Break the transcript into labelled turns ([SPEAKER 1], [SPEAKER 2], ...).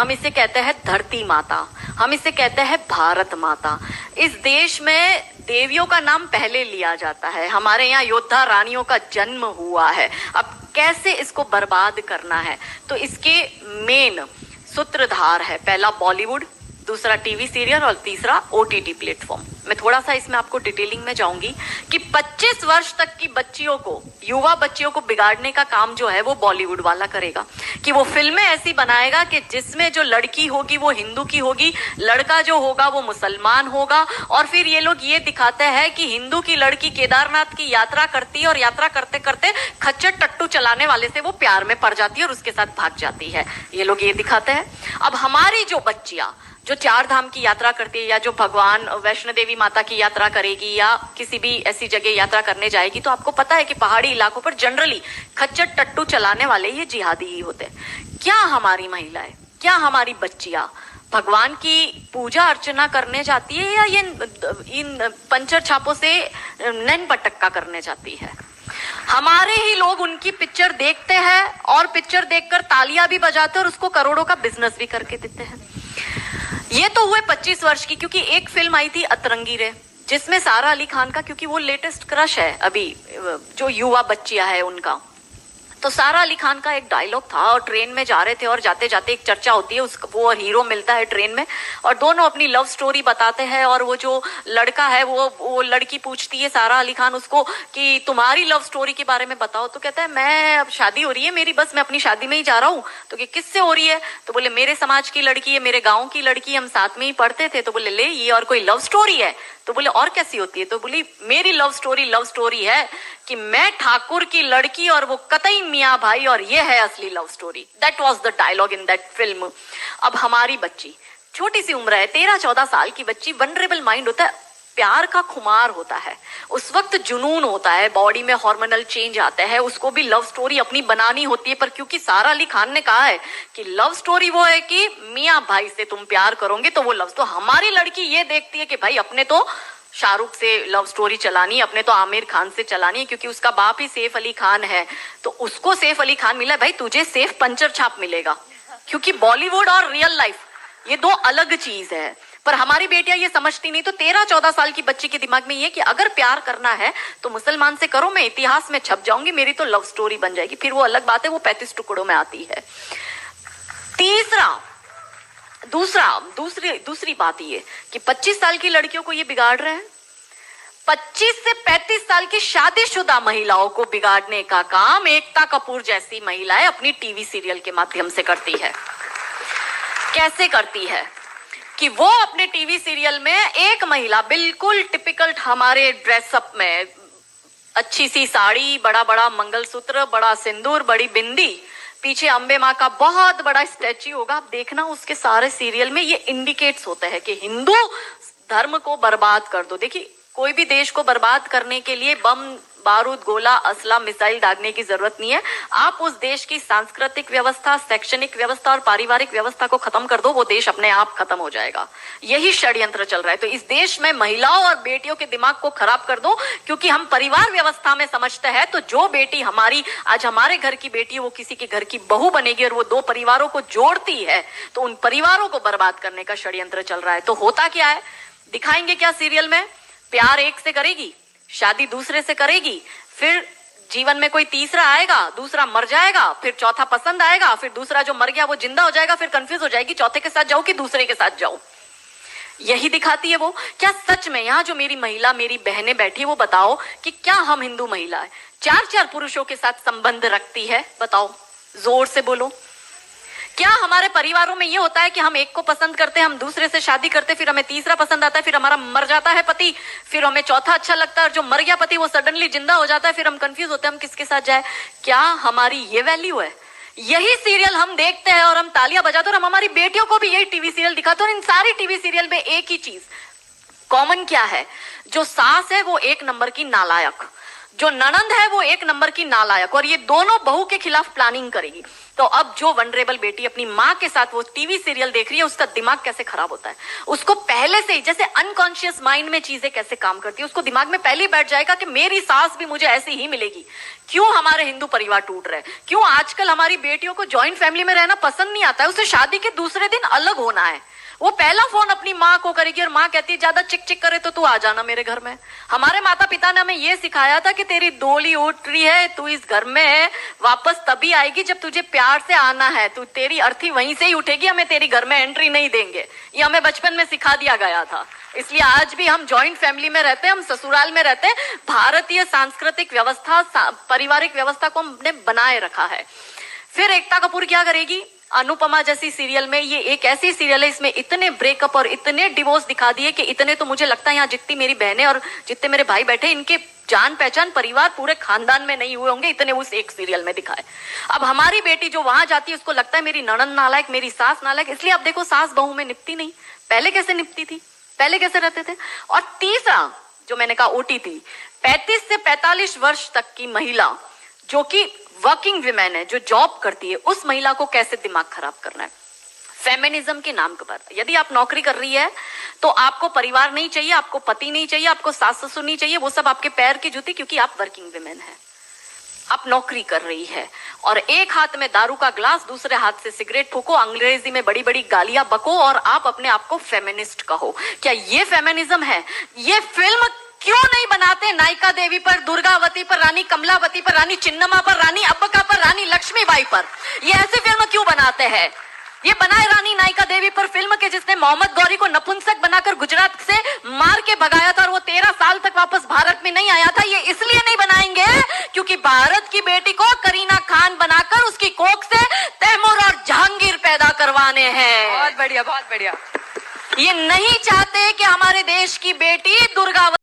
[SPEAKER 1] हम इसे कहते हैं धरती माता, हम इसे कहते हैं भारत माता। इस देश में देवियों का नाम पहले लिया जाता है, हमारे यहाँ योद्धा रानियों का जन्म हुआ है। अब कैसे इसको बर्बाद करना है, तो इसके मेन सूत्रधार है, पहला बॉलीवुड, दूसरा टीवी सीरियल और तीसरा ओटीटी प्लेटफॉर्म। मैं थोड़ा सा इसमें आपको डिटेलिंग में जाऊंगी कि 25 वर्ष तक की बच्चियों को, युवा बच्चियों को बिगाड़ने का काम जो है वो बॉलीवुड वाला करेगा, कि वो फिल्में ऐसी बनाएगा कि जिसमें जो लड़की होगी वो हिंदू की होगी, लड़का जो होगा वो मुसलमान होगा। और फिर ये लोग ये दिखाते हैं कि हिंदू की लड़की केदारनाथ की यात्रा करती है और यात्रा करते करते खच्चर टट्टू चलाने वाले से वो प्यार में पड़ जाती है और उसके साथ भाग जाती है। ये लोग ये दिखाते हैं। अब हमारी जो बच्चियां जो 4 धाम की यात्रा करती है, या जो भगवान वैष्णो देवी माता की यात्रा करेगी, या किसी भी ऐसी जगह यात्रा करने जाएगी, तो आपको पता है कि पहाड़ी इलाकों पर जनरली खच्चर टट्टू चलाने वाले ये जिहादी ही होते हैं। क्या हमारी महिलाएं, क्या हमारी बच्चियां भगवान की पूजा अर्चना करने जाती है, या ये इन पंचर छापों से नैन पटक्का करने जाती है? हमारे ही लोग उनकी पिक्चर देखते हैं और पिक्चर देखकर तालियां भी बजाते हैं और उसको करोड़ों का बिजनेस भी करके देते हैं। ये तो हुए 25 वर्ष की, क्योंकि एक फिल्म आई थी अतरंगी रे, जिसमें सारा अली खान का, क्योंकि वो लेटेस्ट क्रश है अभी जो युवा बच्चियां है उनका, तो सारा अली खान का एक डायलॉग था और ट्रेन में जा रहे थे और जाते जाते एक चर्चा होती है, वो हीरो मिलता है ट्रेन में और दोनों अपनी लव स्टोरी बताते हैं। और वो जो लड़का है वो लड़की पूछती है सारा अली खान उसको कि तुम्हारी लव स्टोरी के बारे में बताओ, तो कहता है मैं, अब शादी हो रही है मेरी, बस मैं अपनी शादी में ही जा रहा हूँ। तो कि किससे हो रही है? तो बोले मेरे समाज की लड़की है, मेरे गाँव की लड़की, हम साथ में ही पढ़ते थे। तो बोले ले, ये और कोई लव स्टोरी है? तो बोले और कैसी होती है? तो बोली मेरी लव स्टोरी है कि मैं ठाकुर की लड़की और वो कतई मियाँ भाई, और ये है असली love story. That was the dialogue in that film. अब हमारी बच्ची छोटी सी उम्र है, 13-14 साल की बच्ची, वनरेबल माइंड होता है, प्यार का खुमार होता है, उस वक्त जुनून होता है, बॉडी में हार्मोनल चेंज आता है, उसको भी लव स्टोरी अपनी बनानी होती है। पर क्योंकि सारा अली खान ने कहा है कि लव स्टोरी वो है कि मियाँ भाई से तुम प्यार करोगे तो वो लव, तो हमारी लड़की ये देखती है कि भाई अपने तो शाहरुख से लव स्टोरी चलानी है, अपने तो आमिर खान से चलानी है, क्योंकि उसका बाप ही सैफ अली खान है, तो उसको सैफ अली खान मिला, भाई तुझे सैफ पंचर छाप मिलेगा। क्योंकि बॉलीवुड और रियल लाइफ ये दो अलग चीज है। पर हमारी बेटियां ये समझती नहीं। तो 13-14 साल की बच्ची के दिमाग में ये कि अगर प्यार करना है तो मुसलमान से करो, मैं इतिहास में छप जाऊंगी, मेरी तो लव स्टोरी बन जाएगी। फिर वो अलग बात है, वो 35 टुकड़ों में आती है। दूसरी बात ये कि 25 साल की लड़कियों को ये बिगाड़ रहे हैं। 25 से 35 साल की शादीशुदा महिलाओं को बिगाड़ने का काम एकता कपूर जैसी महिलाएं अपनी टीवी सीरियल के माध्यम से करती है। कैसे करती है कि वो अपने टीवी सीरियल में एक महिला बिल्कुल टिपिकल हमारे ड्रेसअप में, अच्छी सी साड़ी, बड़ा बड़ा मंगलसूत्र, बड़ा सिंदूर, बड़ी बिंदी, पीछे अंबे माँ का बहुत बड़ा स्टैच्यू होगा। आप देखना उसके सारे सीरियल में ये इंडिकेट्स होते हैं कि हिंदू धर्म को बर्बाद कर दो। देखिए कोई भी देश को बर्बाद करने के लिए बम, बारूद, गोला, असला, मिसाइल दागने की जरूरत नहीं है। आप उस देश की सांस्कृतिक व्यवस्था, शैक्षणिक व्यवस्था और पारिवारिक व्यवस्था को खत्म कर दो, वो देश अपने आप खत्म हो जाएगा। यही षड्यंत्र चल रहा है। तो इस देश में महिलाओं और बेटियों के दिमाग को खराब कर दो, क्योंकि हम परिवार व्यवस्था में समझते हैं तो जो बेटी हमारी, आज हमारे घर की बेटी वो किसी के घर की बहू बनेगी और वो 2 परिवारों को जोड़ती है, तो उन परिवारों को बर्बाद करने का षड्यंत्र चल रहा है। तो होता क्या है, दिखाएंगे क्या सीरियल में? प्यार एक से करेगी, शादी दूसरे से करेगी, फिर जीवन में कोई तीसरा आएगा, दूसरा मर जाएगा, फिर चौथा पसंद आएगा, फिर दूसरा जो मर गया वो जिंदा हो जाएगा, फिर कंफ्यूज हो जाएगी चौथे के साथ जाऊं कि दूसरे के साथ जाऊं। यही दिखाती है वो। क्या सच में यहाँ जो मेरी महिला, मेरी बहनें बैठी, वो बताओ कि क्या हम हिंदू महिला 4-4 पुरुषों के साथ संबंध रखती है? बताओ, जोर से बोलो। क्या हमारे परिवारों में ये होता है कि हम एक को पसंद करते हैं, हम दूसरे से शादी करते, फिर हमें तीसरा पसंद आता है, फिर हमारा मर जाता है पति, फिर हमें चौथा अच्छा लगता है, और जो मर गया पति वो सडनली जिंदा हो जाता है, फिर हम कंफ्यूज होते हैं हम किसके साथ जाए? क्या हमारी ये वैल्यू है? यही सीरियल हम देखते हैं और हम तालियां बजाते हैं, और हम हमारी बेटियों को भी यही टीवी सीरियल दिखाते हैं। और इन सारी टीवी सीरियल में एक ही चीज कॉमन क्या है? जो सास है वो 1 नंबर की नालायक, जो ननंद है वो 1 नंबर की नालायक, और ये दोनों बहू के खिलाफ प्लानिंग करेगी। तो अब जो वनरेबल बेटी अपनी माँ के साथ वो टीवी सीरियल देख रही है, उसका दिमाग कैसे खराब होता है, उसको पहले से ही जैसे अनकॉन्शियस माइंड में चीजें कैसे काम करती है, उसको दिमाग में पहले ही बैठ जाएगा कि मेरी सास भी मुझे ऐसी ही मिलेगी। क्यों हमारे हिंदू परिवार टूट रहे हैं, क्यों आजकल हमारी बेटियों को ज्वाइंट फैमिली में रहना पसंद नहीं आता है, उसे शादी के दूसरे दिन अलग होना है। वो पहला फोन अपनी माँ को करेगी और माँ कहती है ज्यादा चिक चिक करे तो तू आ जाना मेरे घर में। हमारे माता पिता ने हमें ये सिखाया था कि तेरी डोली उठ रही है, तू इस घर में वापस तभी आएगी जब तुझे प्यार से आना है, तू तेरी अर्थी वहीं से ही उठेगी, हमें तेरी घर में एंट्री नहीं देंगे। ये हमें बचपन में सिखा दिया गया था। इसलिए आज भी हम जॉइंट फैमिली में रहते हैं, हम ससुराल में रहते हैं। भारतीय सांस्कृतिक व्यवस्था, पारिवारिक व्यवस्था को हमने बनाए रखा है। फिर एकता कपूर क्या करेगी, अनुपमा जैसी सीरियल में, ये एक ऐसी सीरियल है इसमें इतने ब्रेकअप और इतने डिवोर्स दिखा दिए कि इतने तो मुझे लगता है यहाँ जितनी मेरी बहनें और जितने मेरे भाई बैठे, इनके जान पहचान परिवार पूरे खानदान में नहीं हुए होंगे, इतने उस एक सीरियल में दिखाए। अब हमारी बेटी जो वहां जाती है उसको लगता है मेरी ननद नालायक, मेरी सास नालायक। इसलिए आप देखो सास बहू में निपटी नहीं, पहले कैसे निपटी थी, पहले कैसे रहते थे। और तीसरा जो मैंने कहा ओटीटी, 35 से 45 वर्ष तक की महिला जो कि वर्किंग विमेन है, जो जॉब करती है, उस महिला को कैसे दिमाग खराब करना है फेमिनिज्म के नाम पर। यदि आप नौकरी कर रही है तो आपको परिवार नहीं चाहिए, आपको पति नहीं चाहिए, आपको सास ससुर नहीं चाहिए, वो सब आपके पैर की जूती, क्योंकि आप वर्किंग विमेन है, आप नौकरी कर रही है। और एक हाथ में दारू का ग्लास, दूसरे हाथ से सिगरेट फूको, अंग्रेजी में बड़ी बड़ी गालियां बको और आप अपने आप को फेमिनिस्ट कहो। क्या ये फेमिनिज्म है? ये फिल्म क्यों नहीं बनाते नायिका देवी पर, दुर्गावती पर, रानी कमलावती पर, रानी चिन्नमा पर, रानी अब्बका पर, रानी लक्ष्मीबाई पर? ये ऐसी फिल्म क्यों बनाते हैं? ये बनाए रानी नायिका देवी पर फिल्म के जिसने मोहम्मद गौरी को नपुंसक बनाकर गुजरात से मार के भगाया था और वो 13 साल तक वापस भारत में नहीं आया था। ये इसलिए नहीं बनाएंगे क्योंकि भारत की बेटी को करीना खान बनाकर उसकी कोख से तैमूर और जहांगीर पैदा करवाने हैं।
[SPEAKER 2] बहुत बढ़िया, बहुत बढ़िया।
[SPEAKER 1] ये नहीं चाहते कि हमारे देश की बेटी दुर्गावती